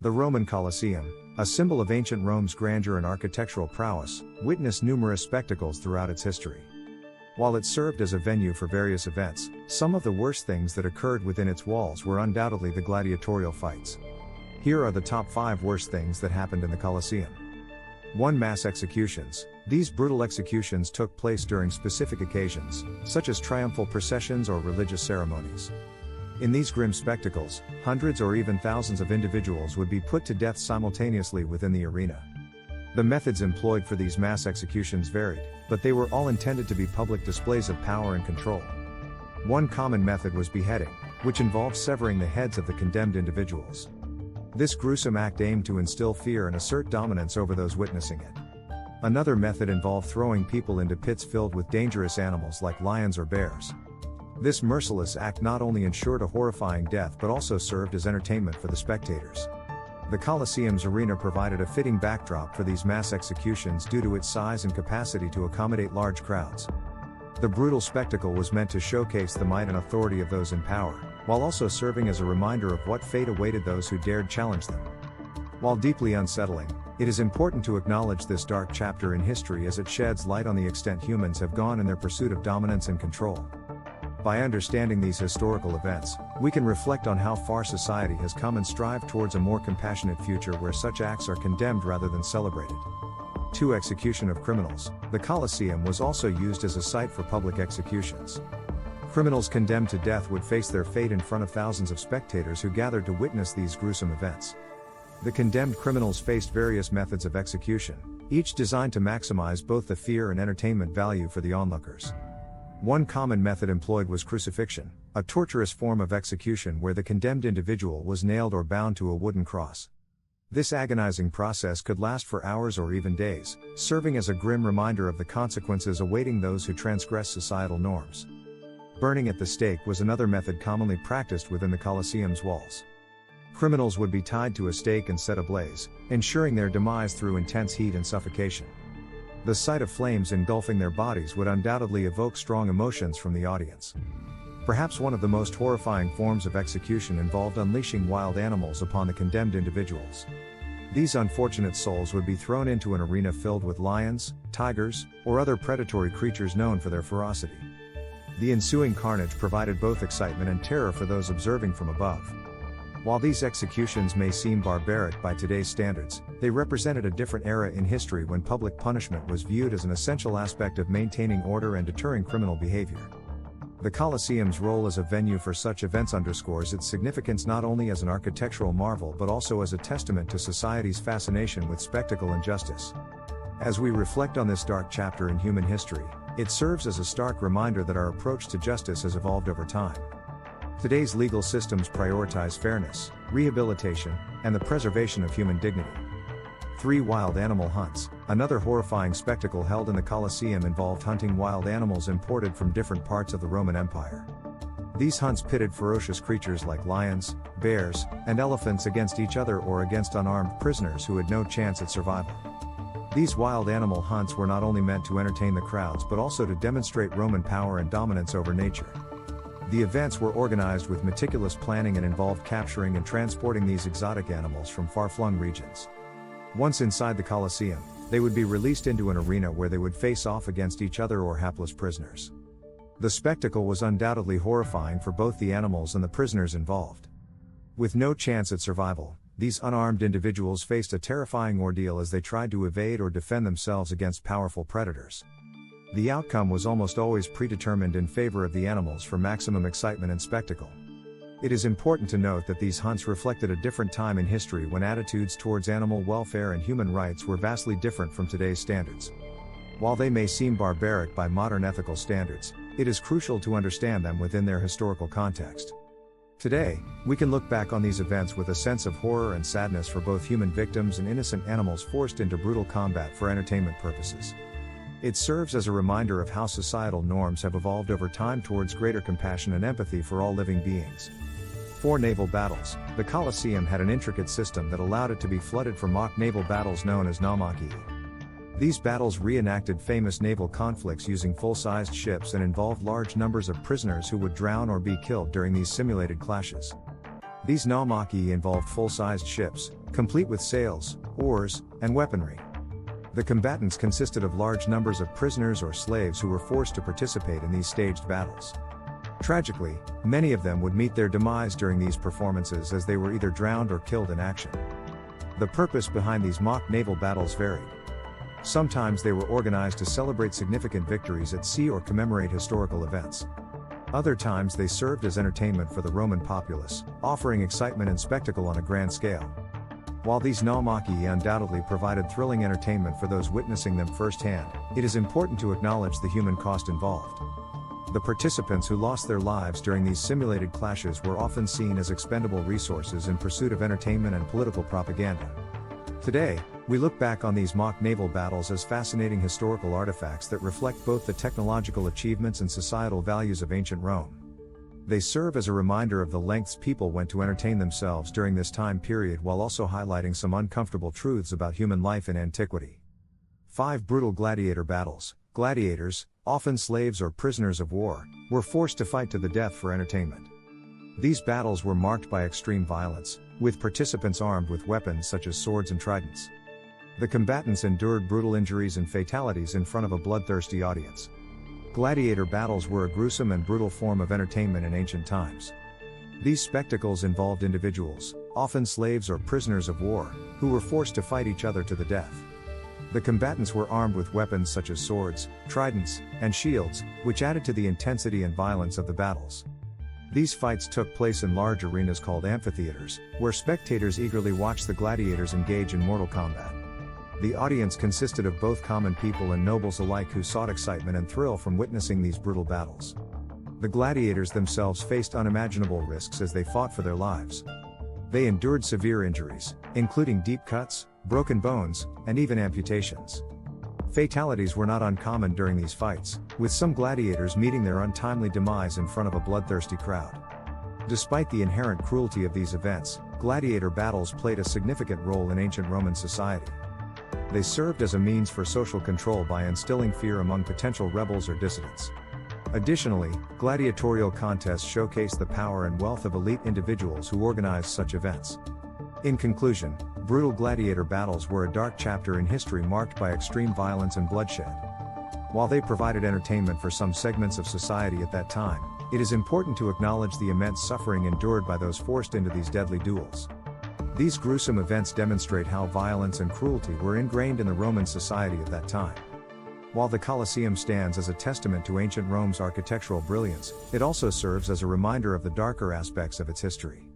The Roman Colosseum, a symbol of ancient Rome's grandeur and architectural prowess, witnessed numerous spectacles throughout its history. While it served as a venue for various events, some of the worst things that occurred within its walls were undoubtedly the gladiatorial fights. Here are the top 5 worst things that happened in the Colosseum. 1. Mass executions. These brutal executions took place during specific occasions, such as triumphal processions or religious ceremonies. In these grim spectacles, hundreds or even thousands of individuals would be put to death simultaneously within the arena. The methods employed for these mass executions varied, but they were all intended to be public displays of power and control. One common method was beheading, which involved severing the heads of the condemned individuals. This gruesome act aimed to instill fear and assert dominance over those witnessing it. Another method involved throwing people into pits filled with dangerous animals like lions or bears. This merciless act not only ensured a horrifying death but also served as entertainment for the spectators. The Colosseum's arena provided a fitting backdrop for these mass executions due to its size and capacity to accommodate large crowds. The brutal spectacle was meant to showcase the might and authority of those in power, while also serving as a reminder of what fate awaited those who dared challenge them. While deeply unsettling, it is important to acknowledge this dark chapter in history as it sheds light on the extent humans have gone in their pursuit of dominance and control. By understanding these historical events, we can reflect on how far society has come and strive towards a more compassionate future where such acts are condemned rather than celebrated. 2. Execution of criminals. The Colosseum was also used as a site for public executions. Criminals condemned to death would face their fate in front of thousands of spectators who gathered to witness these gruesome events. The condemned criminals faced various methods of execution, each designed to maximize both the fear and entertainment value for the onlookers. One common method employed was crucifixion, a torturous form of execution where the condemned individual was nailed or bound to a wooden cross. This agonizing process could last for hours or even days, serving as a grim reminder of the consequences awaiting those who transgress societal norms. Burning at the stake was another method commonly practiced within the Colosseum's walls. Criminals would be tied to a stake and set ablaze, ensuring their demise through intense heat and suffocation. The sight of flames engulfing their bodies would undoubtedly evoke strong emotions from the audience. Perhaps one of the most horrifying forms of execution involved unleashing wild animals upon the condemned individuals. These unfortunate souls would be thrown into an arena filled with lions, tigers, or other predatory creatures known for their ferocity. The ensuing carnage provided both excitement and terror for those observing from above. While these executions may seem barbaric by today's standards, they represented a different era in history when public punishment was viewed as an essential aspect of maintaining order and deterring criminal behavior. The Colosseum's role as a venue for such events underscores its significance not only as an architectural marvel but also as a testament to society's fascination with spectacle and justice. As we reflect on this dark chapter in human history, it serves as a stark reminder that our approach to justice has evolved over time. Today's legal systems prioritize fairness, rehabilitation, and the preservation of human dignity. 3. Wild animal hunts. Another horrifying spectacle held in the Colosseum involved hunting wild animals imported from different parts of the Roman Empire. These hunts pitted ferocious creatures like lions, bears, and elephants against each other or against unarmed prisoners who had no chance at survival. These wild animal hunts were not only meant to entertain the crowds but also to demonstrate Roman power and dominance over nature. The events were organized with meticulous planning and involved capturing and transporting these exotic animals from far-flung regions. Once inside the Colosseum, they would be released into an arena where they would face off against each other or hapless prisoners. The spectacle was undoubtedly horrifying for both the animals and the prisoners involved. With no chance at survival, these unarmed individuals faced a terrifying ordeal as they tried to evade or defend themselves against powerful predators. The outcome was almost always predetermined in favor of the animals for maximum excitement and spectacle. It is important to note that these hunts reflected a different time in history when attitudes towards animal welfare and human rights were vastly different from today's standards. While they may seem barbaric by modern ethical standards, it is crucial to understand them within their historical context. Today, we can look back on these events with a sense of horror and sadness for both human victims and innocent animals forced into brutal combat for entertainment purposes. It serves as a reminder of how societal norms have evolved over time towards greater compassion and empathy for all living beings. 4. Naval battles. The Colosseum had an intricate system that allowed it to be flooded for mock naval battles known as naumachii. These battles reenacted famous naval conflicts using full-sized ships and involved large numbers of prisoners who would drown or be killed during these simulated clashes. These naumachii involved full-sized ships, complete with sails, oars, and weaponry. The combatants consisted of large numbers of prisoners or slaves who were forced to participate in these staged battles. Tragically, many of them would meet their demise during these performances as they were either drowned or killed in action. The purpose behind these mock naval battles varied. Sometimes they were organized to celebrate significant victories at sea or commemorate historical events. Other times they served as entertainment for the Roman populace, offering excitement and spectacle on a grand scale. While these naumachii undoubtedly provided thrilling entertainment for those witnessing them firsthand, it is important to acknowledge the human cost involved. The participants who lost their lives during these simulated clashes were often seen as expendable resources in pursuit of entertainment and political propaganda. Today, we look back on these mock naval battles as fascinating historical artifacts that reflect both the technological achievements and societal values of ancient Rome. They serve as a reminder of the lengths people went to entertain themselves during this time period while also highlighting some uncomfortable truths about human life in antiquity. 5 brutal gladiator battles. Gladiators, often slaves or prisoners of war, were forced to fight to the death for entertainment. These battles were marked by extreme violence, with participants armed with weapons such as swords and tridents. The combatants endured brutal injuries and fatalities in front of a bloodthirsty audience. Gladiator battles were a gruesome and brutal form of entertainment in ancient times. These spectacles involved individuals, often slaves or prisoners of war, who were forced to fight each other to the death. The combatants were armed with weapons such as swords, tridents, and shields, which added to the intensity and violence of the battles. These fights took place in large arenas called amphitheaters, where spectators eagerly watched the gladiators engage in mortal combat. The audience consisted of both common people and nobles alike who sought excitement and thrill from witnessing these brutal battles. The gladiators themselves faced unimaginable risks as they fought for their lives. They endured severe injuries, including deep cuts, broken bones, and even amputations. Fatalities were not uncommon during these fights, with some gladiators meeting their untimely demise in front of a bloodthirsty crowd. Despite the inherent cruelty of these events, gladiator battles played a significant role in ancient Roman society. They served as a means for social control by instilling fear among potential rebels or dissidents. Additionally, gladiatorial contests showcased the power and wealth of elite individuals who organized such events. In conclusion, brutal gladiator battles were a dark chapter in history marked by extreme violence and bloodshed. While they provided entertainment for some segments of society at that time, it is important to acknowledge the immense suffering endured by those forced into these deadly duels. These gruesome events demonstrate how violence and cruelty were ingrained in the Roman society of that time. While the Colosseum stands as a testament to ancient Rome's architectural brilliance, it also serves as a reminder of the darker aspects of its history.